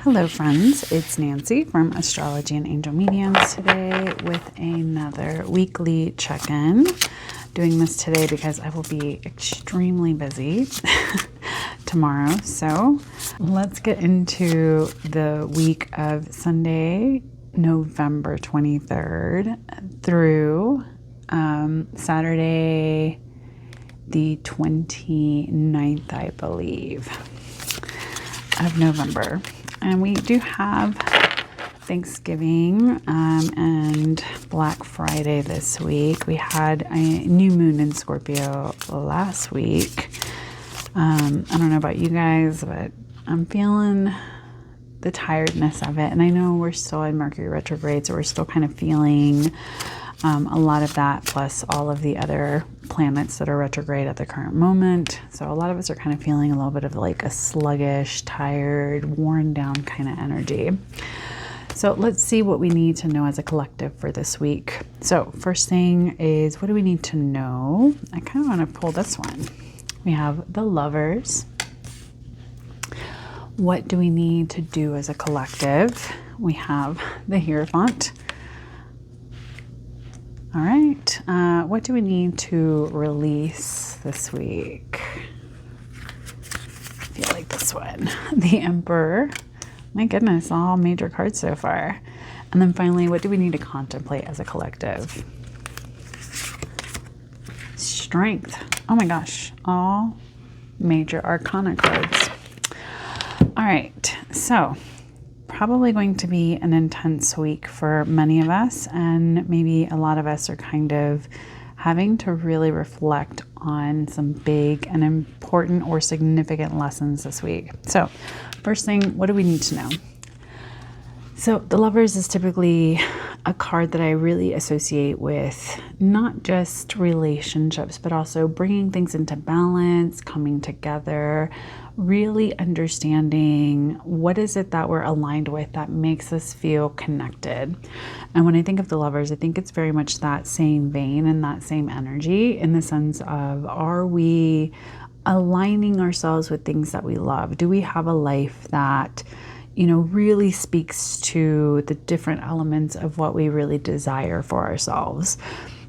Hello friends, it's Nancy from Astrology and Angel Mediums today with another weekly check-in. Doing this today because I will be extremely busy tomorrow. So let's get into the week of Sunday, November 23rd through Saturday the 29th, I believe, of November. And we do have Thanksgiving and Black Friday this week. We had a new moon in Scorpio last week. I don't know about you guys, but I'm feeling the tiredness of it. And I know we're still in Mercury retrograde, so we're still kind of feeling a lot of that, plus all of the other planets that are retrograde at the current moment. So a lot of us are kind of feeling a little bit of like a sluggish, tired, worn down kind of energy. So let's see what we need to know as a collective for this week. So first thing is, what do we need to know? I kind of want to pull this one. We have the Lovers. What do we need to do as a collective? We have the Hierophant. All right, what do we need to release this week? I feel like this one, the Emperor. My goodness, all major cards so far. And then finally, what do we need to contemplate as a collective? Strength. Oh my gosh, all major arcana cards. All right, so probably going to be an intense week for many of us, and maybe a lot of us are kind of having to really reflect on some big and important or significant lessons this week. So first thing, what do we need to know? So the Lovers is typically a card that I really associate with not just relationships, but also bringing things into balance, coming together, really understanding what is it that we're aligned with that makes us feel connected. And when I think of the Lovers, I think it's very much that same vein and that same energy, in the sense of, are we aligning ourselves with things that we love? Do we have a life that, you know, really speaks to the different elements of what we really desire for ourselves?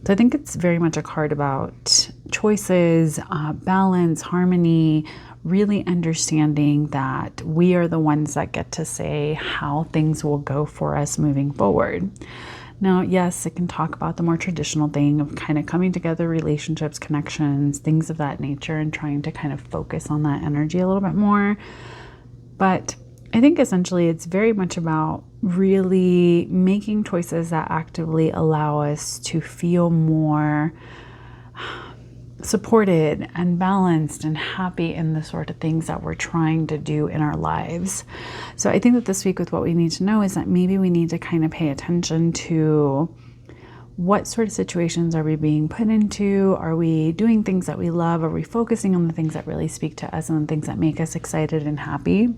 So I think it's very much a card about choices, balance, harmony, really understanding that we are the ones that get to say how things will go for us moving forward. Now, yes, it can talk about the more traditional thing of kind of coming together, relationships, connections, things of that nature, and trying to kind of focus on that energy a little bit more. But I think essentially it's very much about really making choices that actively allow us to feel more supported and balanced and happy in the sort of things that we're trying to do in our lives. So I think that this week, with what we need to know, is that maybe we need to kind of pay attention to what sort of situations are we being put into? Are we doing things that we love? Are we focusing on the things that really speak to us and the things that make us excited and happy?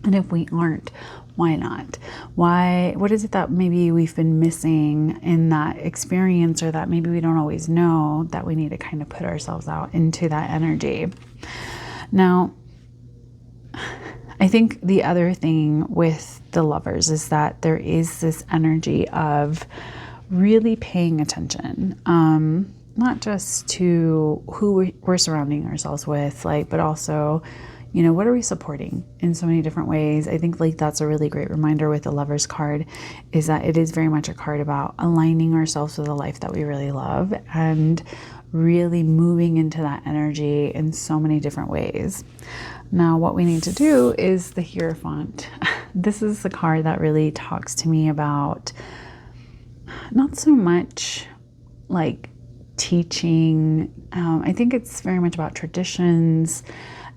And if we aren't, why not? What is it that maybe we've been missing in that experience, or that maybe we don't always know, that we need to kind of put ourselves out into that energy? Now, I think the other thing with the Lovers is that there is this energy of really paying attention, not just to who we're surrounding ourselves with, but also, you know, what are we supporting in so many different ways? I think that's a really great reminder with the Lovers card, is that it is very much a card about aligning ourselves with a life that we really love and really moving into that energy in so many different ways. Now, what we need to do is the Hierophant. This is the card that really talks to me about not so much like teaching. I think it's very much about traditions.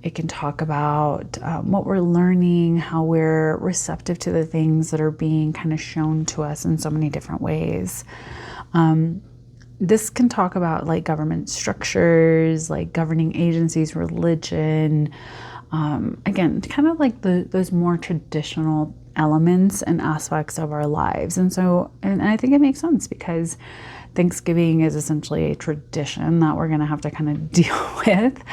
It can talk about what we're learning, how we're receptive to the things that are being kind of shown to us in so many different ways. This can talk about government structures, governing agencies, religion. Again, kind of those more traditional elements and aspects of our lives. And I think it makes sense, because Thanksgiving is essentially a tradition that we're going to have to kind of deal with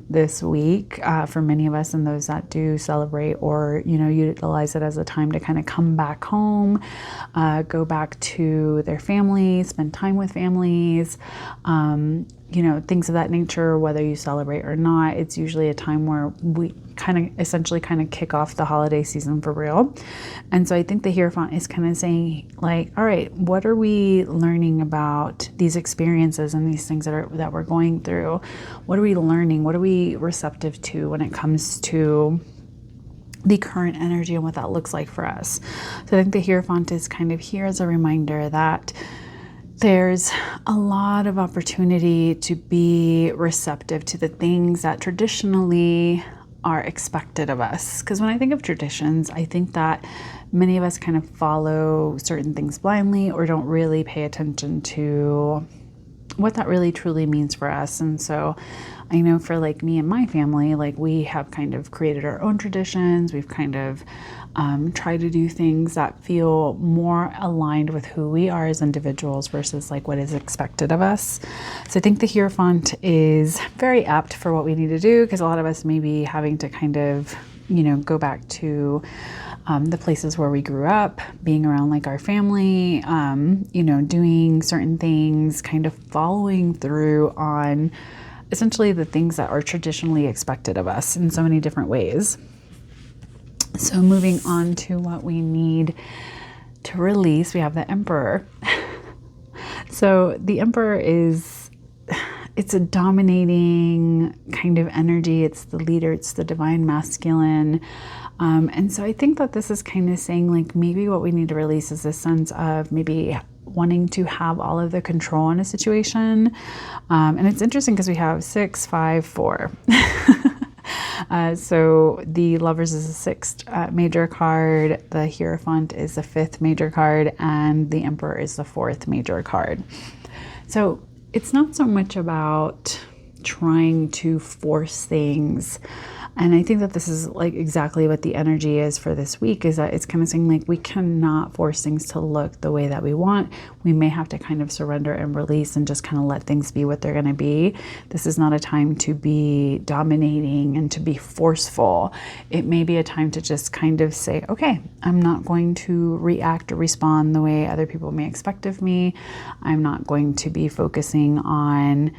this week for many of us, and those that do celebrate or, utilize it as a time to kind of come back home, go back to their families, spend time with families, things of that nature, whether you celebrate or not. It's usually a time where we essentially kick off the holiday season for real. And so I think the Hierophant is kind of saying, like, all right, what are we learning about these experiences and these things that we're going through? What are we learning? What are we receptive to when it comes to the current energy and what that looks like for us? So I think the Hierophant is kind of here as a reminder that there's a lot of opportunity to be receptive to the things that traditionally are expected of us. Because when I think of traditions, I think that many of us kind of follow certain things blindly or don't really pay attention to what that really truly means for us. And so I know for like me and my family, like we have kind of created our own traditions. We've kind of tried to do things that feel more aligned with who we are as individuals versus like what is expected of us. So I think the Hierophant is very apt for what we need to do, because a lot of us may be having to kind of, go back to the places where we grew up, being around like our family, doing certain things, kind of following through on essentially the things that are traditionally expected of us in so many different ways. So moving on to what we need to release, we have the Emperor. So the Emperor it's a dominating kind of energy. It's the leader, it's the divine masculine. And so I think that this is kind of saying like maybe what we need to release is this sense of maybe wanting to have all of the control in a situation. And it's interesting because we have 6, 5, 4. So the Lovers is the sixth major card, the Hierophant is the fifth major card, and the Emperor is the fourth major card. So it's not so much about trying to force things. And I think that this is like exactly what the energy is for this week, is that it's kind of saying like we cannot force things to look the way that we want. We may have to kind of surrender and release and just kind of let things be what they're going to be. This is not a time to be dominating and to be forceful. It may be a time to just kind of say, okay, I'm not going to react or respond the way other people may expect of me. I'm not going to be focusing on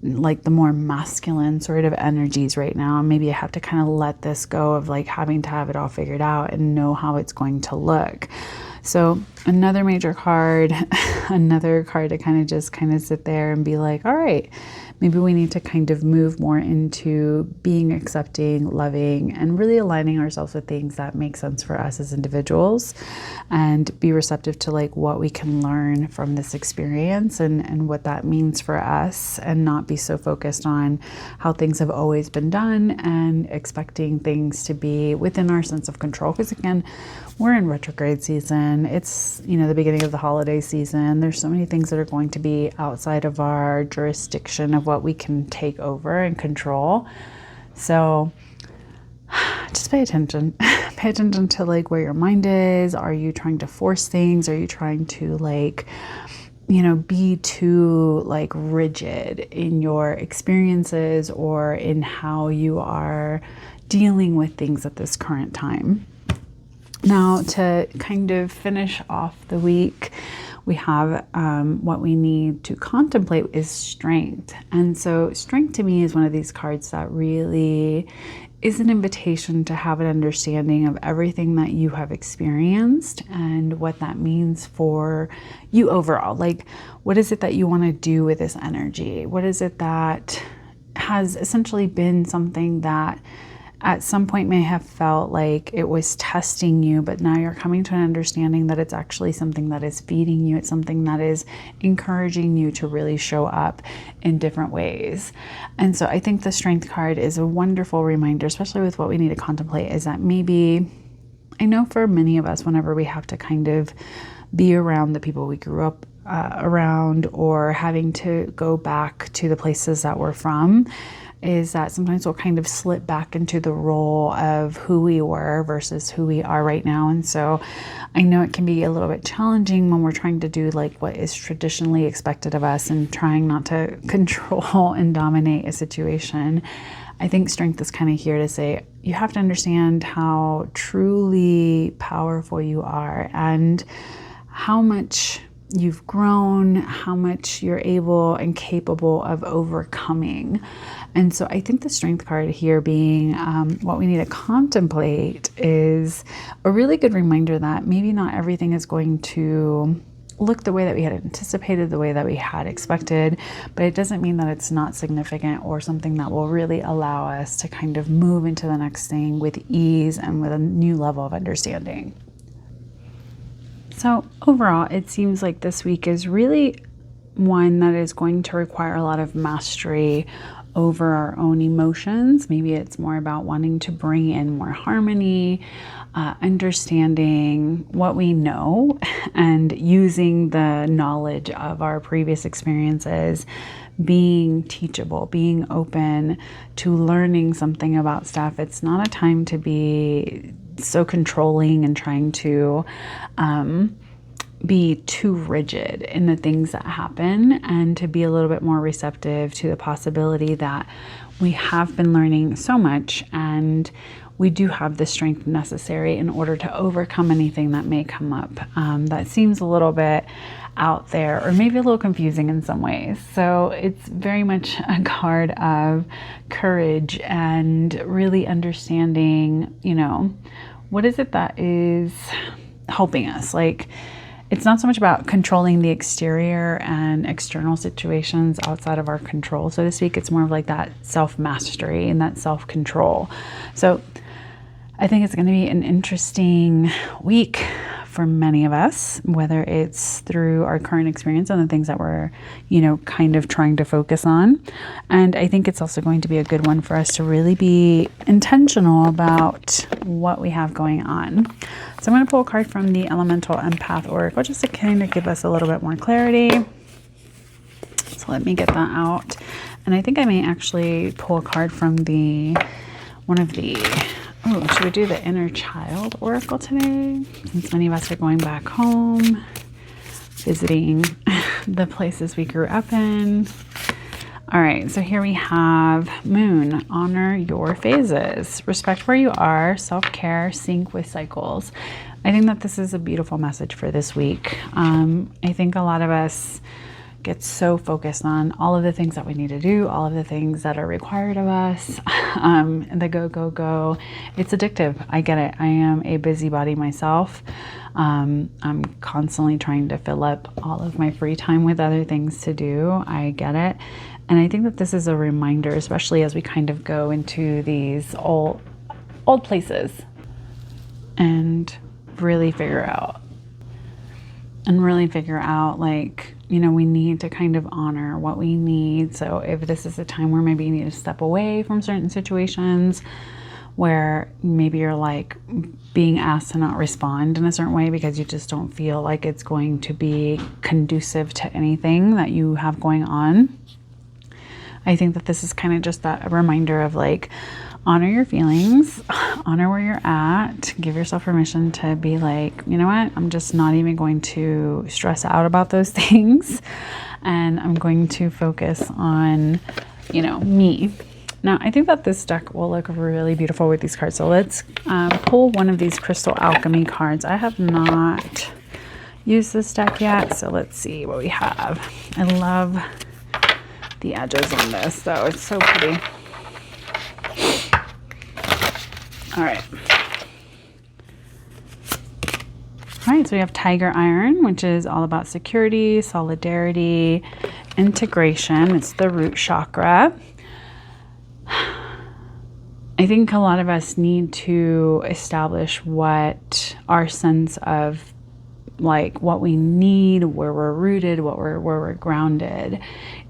like the more masculine sort of energies right now. Maybe I have to kind of let this go of like having to have it all figured out and know how it's going to look. So another major card, another card to kind of sit there and be like, all right, maybe we need to kind of move more into being accepting, loving, and really aligning ourselves with things that make sense for us as individuals, and be receptive to like what we can learn from this experience and what that means for us, and not be so focused on how things have always been done and expecting things to be within our sense of control. Because again, we're in retrograde season. It's, the beginning of the holiday season. There's so many things that are going to be outside of our jurisdiction of what we can take over and control. So just pay attention. Pay attention to like where your mind is. Are you trying to force things? Are you trying to like, be too like rigid in your experiences or in how you are dealing with things at this current time? Now, to kind of finish off the week, we have what we need to contemplate is strength. And so strength to me is one of these cards that really is an invitation to have an understanding of everything that you have experienced and what that means for you overall. Like, what is it that you want to do with this energy? What is it that has essentially been something that at some point may have felt like it was testing you, but now you're coming to an understanding that it's actually something that is feeding you. It's something that is encouraging you to really show up in different ways. And so I think the Strength card is a wonderful reminder, especially with what we need to contemplate, is that maybe, I know for many of us, whenever we have to kind of be around the people we grew up around, or having to go back to the places that we're from, is that sometimes we'll kind of slip back into the role of who we were versus who we are right now. And so I know it can be a little bit challenging when we're trying to do like what is traditionally expected of us and trying not to control and dominate a situation. I think strength is kind of here to say you have to understand how truly powerful you are and how much you've grown, how much you're able and capable of overcoming. And so I think the strength card here being what we need to contemplate is a really good reminder that maybe not everything is going to look the way that we had anticipated, the way that we had expected, but it doesn't mean that it's not significant or something that will really allow us to kind of move into the next thing with ease and with a new level of understanding. So overall, it seems like this week is really one that is going to require a lot of mastery over our own emotions. Maybe it's more about wanting to bring in more harmony, understanding what we know and using the knowledge of our previous experiences, being teachable, being open to learning something about stuff. It's not a time to be so controlling and trying to be too rigid in the things that happen, and to be a little bit more receptive to the possibility that we have been learning so much and we do have the strength necessary in order to overcome anything that may come up that seems a little bit out there or maybe a little confusing in some ways. So it's very much a card of courage and really understanding, what is it that is helping us? Like, it's not so much about controlling the exterior and external situations outside of our control, so to speak. It's more of like that self-mastery and that self-control. So I think it's going to be an interesting week for many of us, whether it's through our current experience and the things that we're, kind of trying to focus on. And I think it's also going to be a good one for us to really be intentional about what we have going on. So I'm going to pull a card from the Elemental Empath Oracle just to kind of give us a little bit more clarity. So let me get that out. And I think I may actually pull a card from should we do the Inner Child Oracle today? Since many of us are going back home, visiting the places we grew up in. All right, so here we have Moon, honor your phases, respect where you are, self-care, sync with cycles. I think that this is a beautiful message for this week. I think a lot of us get so focused on all of the things that we need to do, all of the things that are required of us, and the go, go, go. It's addictive. I get it. I am a busybody myself. I'm constantly trying to fill up all of my free time with other things to do. I get it. And I think that this is a reminder, especially as we kind of go into these old places and really figure out like, we need to kind of honor what we need. So if this is a time where maybe you need to step away from certain situations where maybe you're like being asked to not respond in a certain way because you just don't feel like it's going to be conducive to anything that you have going on, I think that this is kind of just a reminder of like, honor your feelings, honor where you're at, give yourself permission to be like, you know what, I'm just not even going to stress out about those things. And I'm going to focus on, me. Now, I think that this deck will look really beautiful with these cards. So let's pull one of these Crystal Alchemy cards. I have not used this deck yet, so let's see what we have. I love the edges on this, though. It's so pretty. All right. So we have Tiger Iron, which is all about security, solidarity, integration. It's the root chakra. I think a lot of us need to establish what our sense of like what we need, where we're rooted, where we're grounded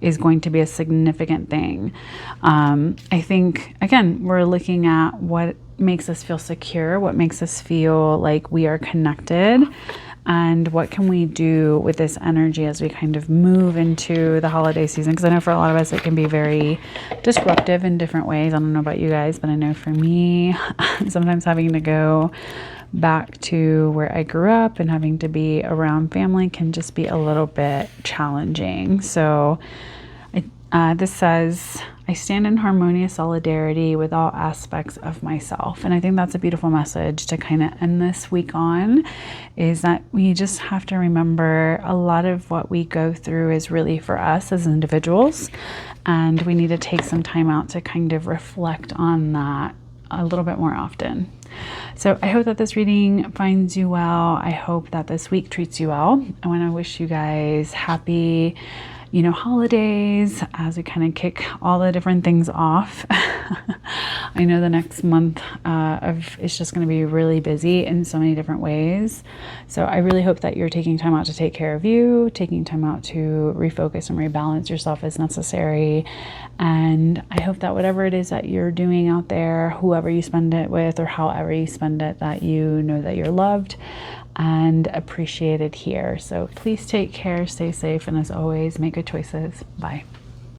is going to be a significant thing. I think, again, we're looking at what makes us feel secure, what makes us feel like we are connected. and what can we do with this energy as we kind of move into the holiday season? Because I know for a lot of us it can be very disruptive in different ways. I don't know about you guys, but I know for me, sometimes having to go back to where I grew up and having to be around family can just be a little bit challenging. So this says, I stand in harmonious solidarity with all aspects of myself. And I think that's a beautiful message to kind of end this week on, is that we just have to remember a lot of what we go through is really for us as individuals. And we need to take some time out to kind of reflect on that a little bit more often. So I hope that this reading finds you well. I hope that this week treats you well. I want to wish you guys happy holidays as we kind of kick all the different things off. I know the next month it's just going to be really busy in so many different ways. So I really hope that you're taking time out to take care of you, taking time out to refocus and rebalance yourself as necessary. And I hope that whatever it is that you're doing out there, whoever you spend it with or however you spend it, that you know that you're loved and appreciated here. So please take care, stay safe, and as always, make good choices. Bye.